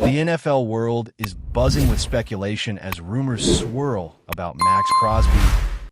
The NFL world is buzzing with speculation as rumors swirl about Max Crosby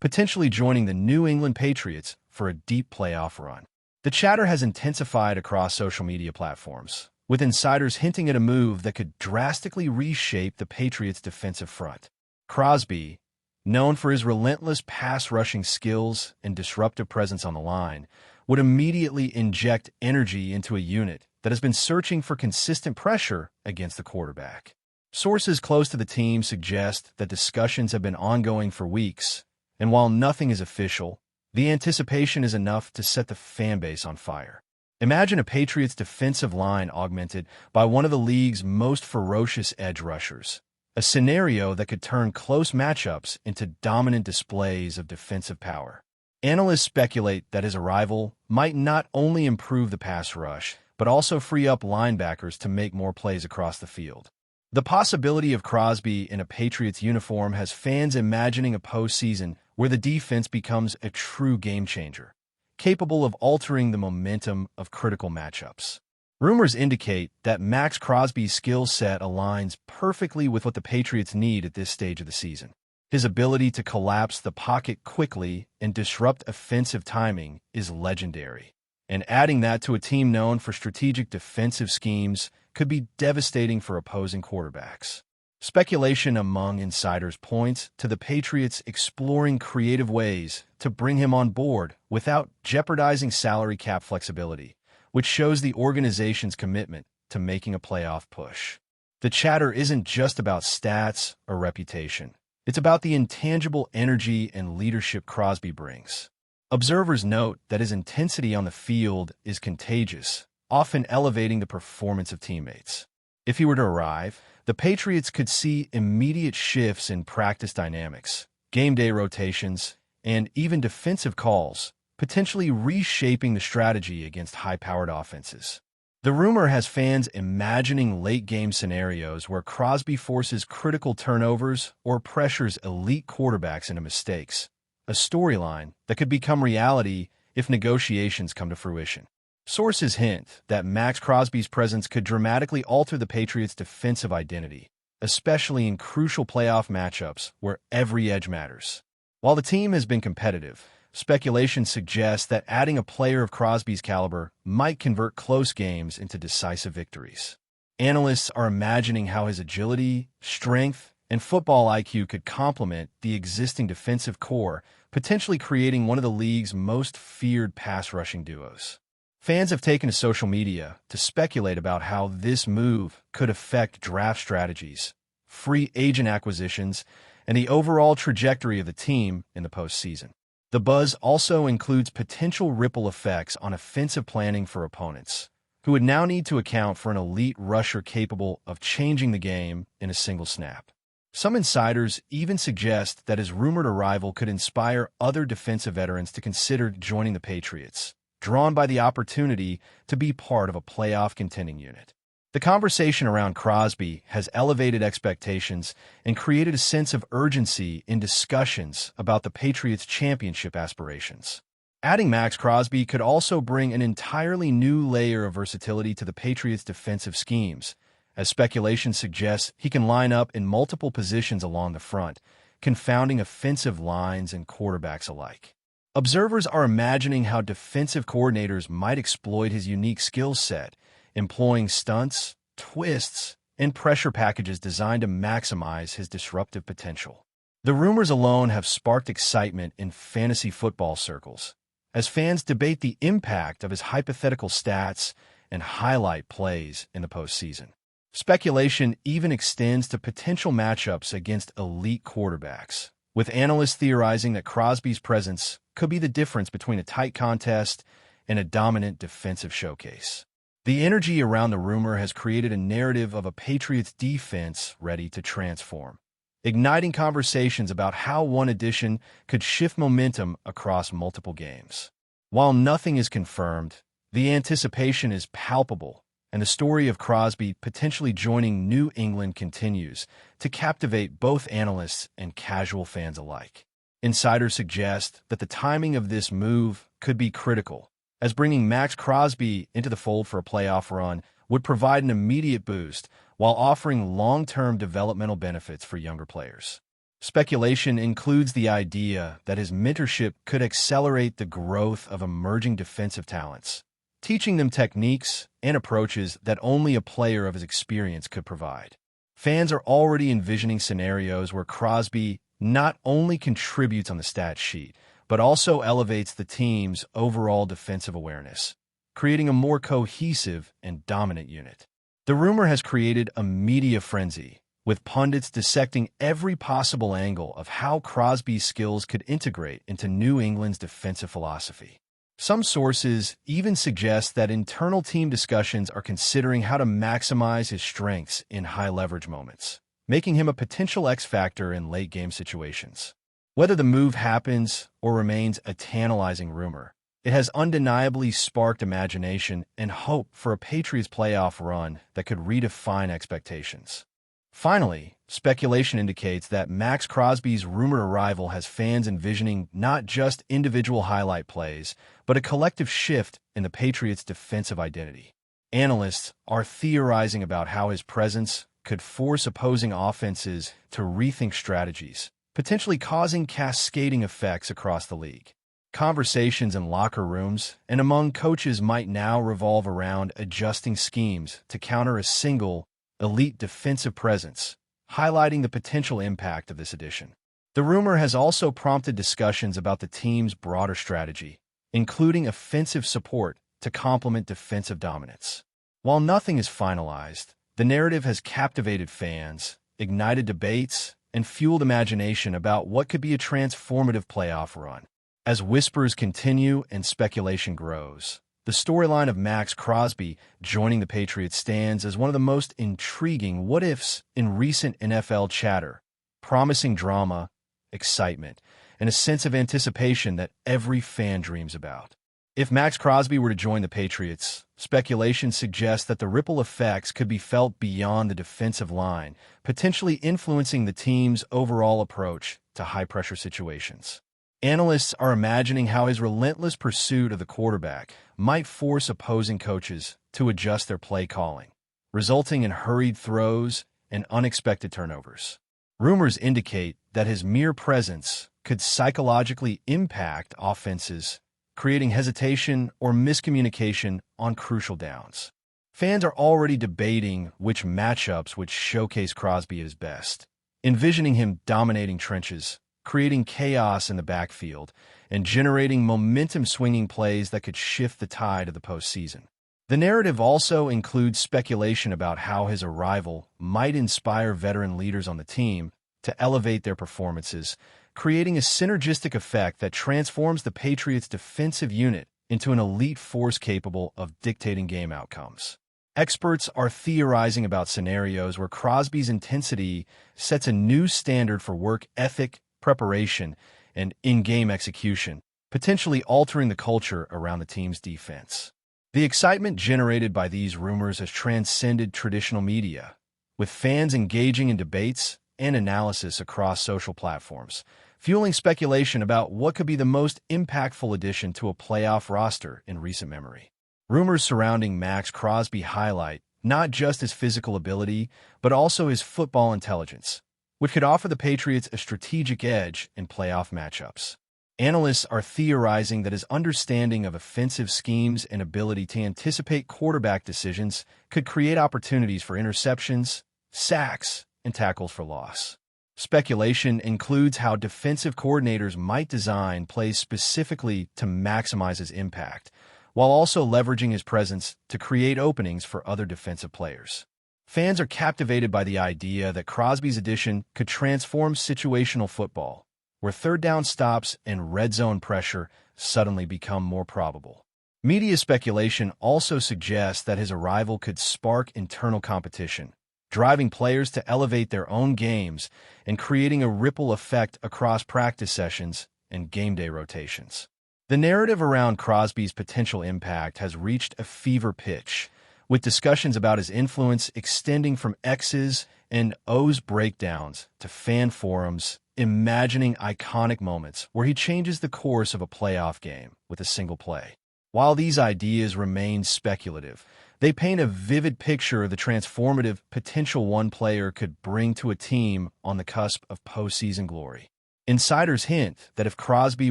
potentially joining the New England Patriots for a deep playoff run. The chatter has intensified across social media platforms, with insiders hinting at a move that could drastically reshape the Patriots' defensive front. Crosby, known for his relentless pass-rushing skills and disruptive presence on the line, would immediately inject energy into a unit that has been searching for consistent pressure against the quarterback. Sources close to the team suggest that discussions have been ongoing for weeks, and while nothing is official, the anticipation is enough to set the fanbase on fire. Imagine a Patriots defensive line augmented by one of the league's most ferocious edge rushers, a scenario that could turn close matchups into dominant displays of defensive power. Analysts speculate that his arrival might not only improve the pass rush, but also free up linebackers to make more plays across the field. The possibility of Crosby in a Patriots uniform has fans imagining a postseason where the defense becomes a true game-changer, capable of altering the momentum of critical matchups. Rumors indicate that Max Crosby's skill set aligns perfectly with what the Patriots need at this stage of the season. His ability to collapse the pocket quickly and disrupt offensive timing is legendary, and adding that to a team known for strategic defensive schemes could be devastating for opposing quarterbacks. Speculation among insiders points to the Patriots exploring creative ways to bring him on board without jeopardizing salary cap flexibility, which shows the organization's commitment to making a playoff push. The chatter isn't just about stats or reputation. It's about the intangible energy and leadership Crosby brings. Observers note that his intensity on the field is contagious, often elevating the performance of teammates. If he were to arrive, the Patriots could see immediate shifts in practice dynamics, game day rotations, and even defensive calls, potentially reshaping the strategy against high-powered offenses. The rumor has fans imagining late-game scenarios where Crosby forces critical turnovers or pressures elite quarterbacks into mistakes, a storyline that could become reality if negotiations come to fruition. Sources hint that Max Crosby's presence could dramatically alter the Patriots' defensive identity, especially in crucial playoff matchups where every edge matters. While the team has been competitive, speculation suggests that adding a player of Crosby's caliber might convert close games into decisive victories. Analysts are imagining how his agility, strength, and football IQ could complement the existing defensive core, potentially creating one of the league's most feared pass-rushing duos. Fans have taken to social media to speculate about how this move could affect draft strategies, free agent acquisitions, and the overall trajectory of the team in the postseason. The buzz also includes potential ripple effects on offensive planning for opponents, who would now need to account for an elite rusher capable of changing the game in a single snap. Some insiders even suggest that his rumored arrival could inspire other defensive veterans to consider joining the Patriots, drawn by the opportunity to be part of a playoff contending unit. The conversation around Crosby has elevated expectations and created a sense of urgency in discussions about the Patriots' championship aspirations. Adding Max Crosby could also bring an entirely new layer of versatility to the Patriots' defensive schemes, as speculation suggests he can line up in multiple positions along the front, confounding offensive lines and quarterbacks alike. Observers are imagining how defensive coordinators might exploit his unique skill set, employing stunts, twists, and pressure packages designed to maximize his disruptive potential. The rumors alone have sparked excitement in fantasy football circles, as fans debate the impact of his hypothetical stats and highlight plays in the postseason. Speculation even extends to potential matchups against elite quarterbacks, with analysts theorizing that Crosby's presence could be the difference between a tight contest and a dominant defensive showcase. The energy around the rumor has created a narrative of a Patriots defense ready to transform, igniting conversations about how one addition could shift momentum across multiple games. While nothing is confirmed, the anticipation is palpable, and the story of Crosby potentially joining New England continues to captivate both analysts and casual fans alike. Insiders suggest that the timing of this move could be critical, as bringing Max Crosby into the fold for a playoff run would provide an immediate boost while offering long-term developmental benefits for younger players. Speculation includes the idea that his mentorship could accelerate the growth of emerging defensive talents, teaching them techniques and approaches that only a player of his experience could provide. Fans are already envisioning scenarios where Crosby not only contributes on the stat sheet, but also elevates the team's overall defensive awareness, creating a more cohesive and dominant unit. The rumor has created a media frenzy, with pundits dissecting every possible angle of how Crosby's skills could integrate into New England's defensive philosophy. Some sources even suggest that internal team discussions are considering how to maximize his strengths in high-leverage moments, making him a potential X-factor in late-game situations. Whether the move happens or remains a tantalizing rumor, it has undeniably sparked imagination and hope for a Patriots playoff run that could redefine expectations. Finally, speculation indicates that Max Crosby's rumored arrival has fans envisioning not just individual highlight plays, but a collective shift in the Patriots' defensive identity. Analysts are theorizing about how his presence could force opposing offenses to rethink strategies, potentially causing cascading effects across the league. Conversations in locker rooms and among coaches might now revolve around adjusting schemes to counter a single, elite defensive presence, highlighting the potential impact of this addition. The rumor has also prompted discussions about the team's broader strategy, including offensive support to complement defensive dominance. While nothing is finalized, the narrative has captivated fans, ignited debates, and fueled imagination about what could be a transformative playoff run. As whispers continue and speculation grows, the storyline of Max Crosby joining the Patriots stands as one of the most intriguing what-ifs in recent NFL chatter, promising drama, excitement, and a sense of anticipation that every fan dreams about. If Max Crosby were to join the Patriots, speculation suggests that the ripple effects could be felt beyond the defensive line, potentially influencing the team's overall approach to high-pressure situations. Analysts are imagining how his relentless pursuit of the quarterback might force opposing coaches to adjust their play calling, resulting in hurried throws and unexpected turnovers. Rumors indicate that his mere presence could psychologically impact offenses, creating hesitation or miscommunication on crucial downs. Fans are already debating which matchups would showcase Crosby at his best, envisioning him dominating trenches, creating chaos in the backfield, and generating momentum-swinging plays that could shift the tide of the postseason. The narrative also includes speculation about how his arrival might inspire veteran leaders on the team to elevate their performances, creating a synergistic effect that transforms the Patriots' defensive unit into an elite force capable of dictating game outcomes. Experts are theorizing about scenarios where Crosby's intensity sets a new standard for work ethic, preparation, and in-game execution, potentially altering the culture around the team's defense. The excitement generated by these rumors has transcended traditional media, with fans engaging in debates and analysis across social platforms, fueling speculation about what could be the most impactful addition to a playoff roster in recent memory. Rumors surrounding Max Crosby highlight not just his physical ability, but also his football intelligence, which could offer the Patriots a strategic edge in playoff matchups. Analysts are theorizing that his understanding of offensive schemes and ability to anticipate quarterback decisions could create opportunities for interceptions, sacks, and tackles for loss. Speculation includes how defensive coordinators might design plays specifically to maximize his impact, while also leveraging his presence to create openings for other defensive players. Fans are captivated by the idea that Crosby's addition could transform situational football, where third-down stops and red zone pressure suddenly become more probable. Media speculation also suggests that his arrival could spark internal competition, driving players to elevate their own games and creating a ripple effect across practice sessions and game day rotations. The narrative around Crosby's potential impact has reached a fever pitch, with discussions about his influence extending from X's and O's breakdowns to fan forums, imagining iconic moments where he changes the course of a playoff game with a single play. While these ideas remain speculative, They paint a vivid picture of the transformative potential one player could bring to a team on the cusp of postseason glory. Insiders hint that if Crosby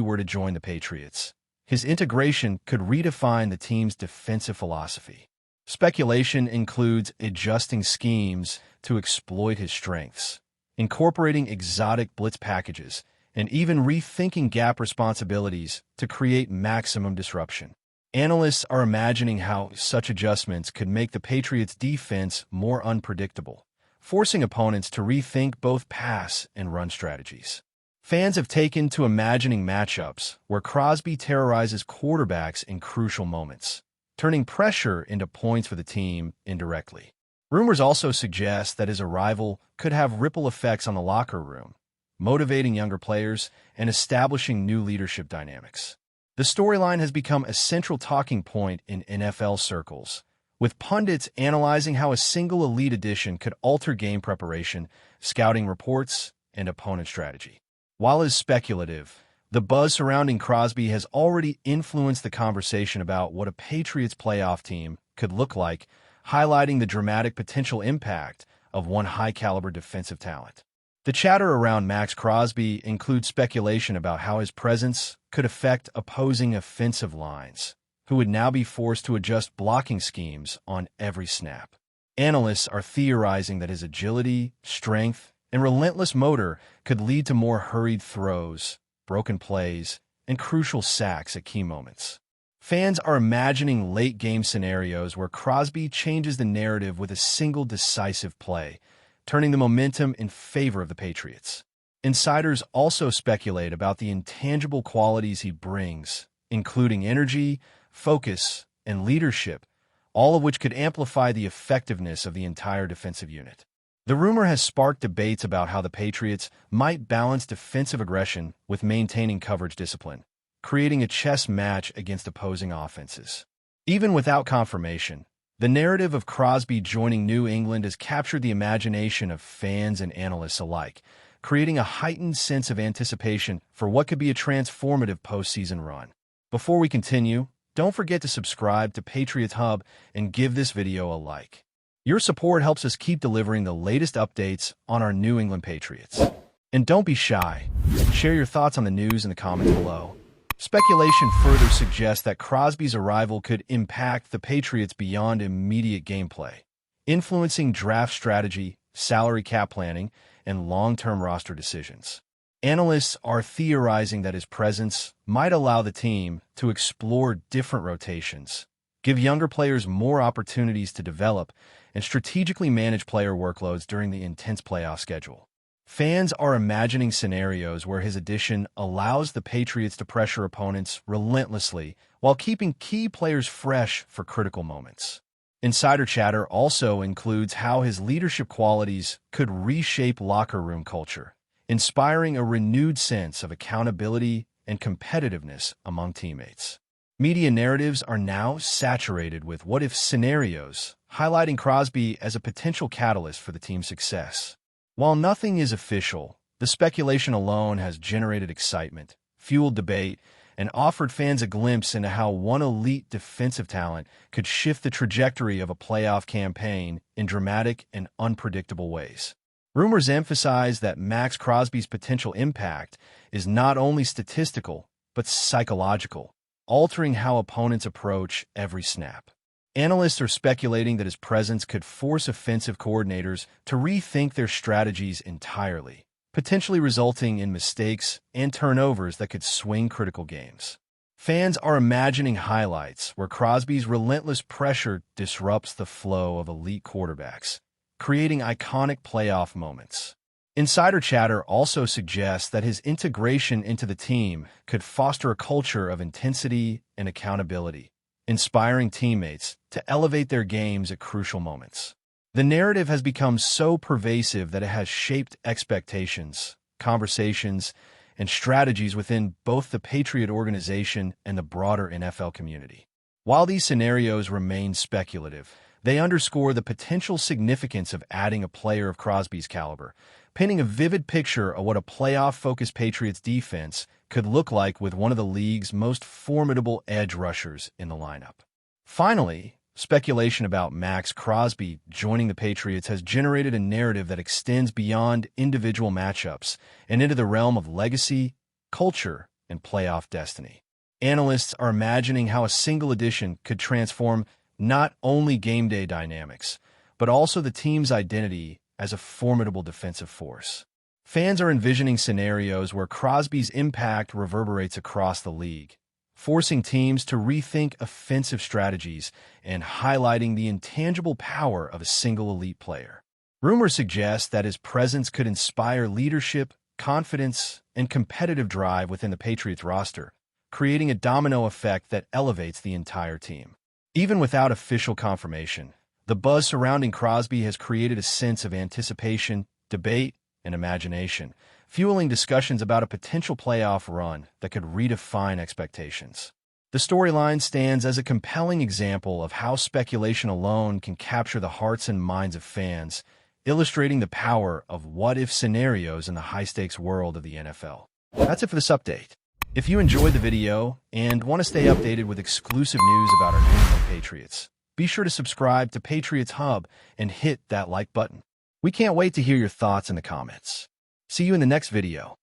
were to join the Patriots, his integration could redefine the team's defensive philosophy. Speculation includes adjusting schemes to exploit his strengths, incorporating exotic blitz packages, and even rethinking gap responsibilities to create maximum disruption. Analysts are imagining how such adjustments could make the Patriots' defense more unpredictable, forcing opponents to rethink both pass and run strategies. Fans have taken to imagining matchups where Crosby terrorizes quarterbacks in crucial moments, turning pressure into points for the team indirectly. Rumors also suggest that his arrival could have ripple effects on the locker room, motivating younger players and establishing new leadership dynamics. The storyline has become a central talking point in NFL circles, with pundits analyzing how a single elite addition could alter game preparation, scouting reports, and opponent strategy. While it's speculative, the buzz surrounding Crosby has already influenced the conversation about what a Patriots playoff team could look like, highlighting the dramatic potential impact of one high-caliber defensive talent. The chatter around Max Crosby includes speculation about how his presence could affect opposing offensive lines, who would now be forced to adjust blocking schemes on every snap. Analysts are theorizing that his agility, strength, and relentless motor could lead to more hurried throws, broken plays, and crucial sacks at key moments. Fans are imagining late-game scenarios where Crosby changes the narrative with a single decisive play, turning the momentum in favor of the Patriots. Insiders also speculate about the intangible qualities he brings, including energy, focus, and leadership, all of which could amplify the effectiveness of the entire defensive unit. The rumor has sparked debates about how the Patriots might balance defensive aggression with maintaining coverage discipline, creating a chess match against opposing offenses. Even without confirmation, the narrative of Crosby joining New England has captured the imagination of fans and analysts alike, creating a heightened sense of anticipation for what could be a transformative postseason run. Before we continue, don't forget to subscribe to Patriots Hub and give this video a like. Your support helps us keep delivering the latest updates on our New England Patriots. And don't be shy. Share your thoughts on the news in the comments below. Speculation further suggests that Crosby's arrival could impact the Patriots beyond immediate gameplay, influencing draft strategy, salary cap planning, and long-term roster decisions. Analysts are theorizing that his presence might allow the team to explore different rotations, give younger players more opportunities to develop, and strategically manage player workloads during the intense playoff schedule. Fans are imagining scenarios where his addition allows the Patriots to pressure opponents relentlessly while keeping key players fresh for critical moments. Insider chatter also includes how his leadership qualities could reshape locker room culture, inspiring a renewed sense of accountability and competitiveness among teammates. Media narratives are now saturated with what-if scenarios, highlighting Crosby as a potential catalyst for the team's success. While nothing is official, the speculation alone has generated excitement, fueled debate, and offered fans a glimpse into how one elite defensive talent could shift the trajectory of a playoff campaign in dramatic and unpredictable ways. Rumors emphasize that Max Crosby's potential impact is not only statistical, but psychological, altering how opponents approach every snap. Analysts are speculating that his presence could force offensive coordinators to rethink their strategies entirely, potentially resulting in mistakes and turnovers that could swing critical games. Fans are imagining highlights where Crosby's relentless pressure disrupts the flow of elite quarterbacks, creating iconic playoff moments. Insider chatter also suggests that his integration into the team could foster a culture of intensity and accountability, inspiring teammates to elevate their games at crucial moments. The narrative has become so pervasive that it has shaped expectations, conversations, and strategies within both the Patriot organization and the broader NFL community. While these scenarios remain speculative, they underscore the potential significance of adding a player of Crosby's caliber, painting a vivid picture of what a playoff-focused Patriots defense could look like with one of the league's most formidable edge rushers in the lineup. Finally, Speculation about Max Crosby joining the Patriots has generated a narrative that extends beyond individual matchups and into the realm of legacy, culture, and playoff destiny. Analysts are imagining how a single addition could transform not only game day dynamics, but also the team's identity as a formidable defensive force. Fans are envisioning scenarios where Crosby's impact reverberates across the league, forcing teams to rethink offensive strategies and highlighting the intangible power of a single elite player. Rumors suggest that his presence could inspire leadership, confidence, and competitive drive within the Patriots roster, creating a domino effect that elevates the entire team. Even without official confirmation, the buzz surrounding Crosby has created a sense of anticipation, debate, and imagination, fueling discussions about a potential playoff run that could redefine expectations. The storyline stands as a compelling example of how speculation alone can capture the hearts and minds of fans, illustrating the power of what-if scenarios in the high-stakes world of the NFL. That's it for this update. If you enjoyed the video and want to stay updated with exclusive news about our New England Patriots, be sure to subscribe to Patriots Hub and hit that like button. We can't wait to hear your thoughts in the comments. See you in the next video.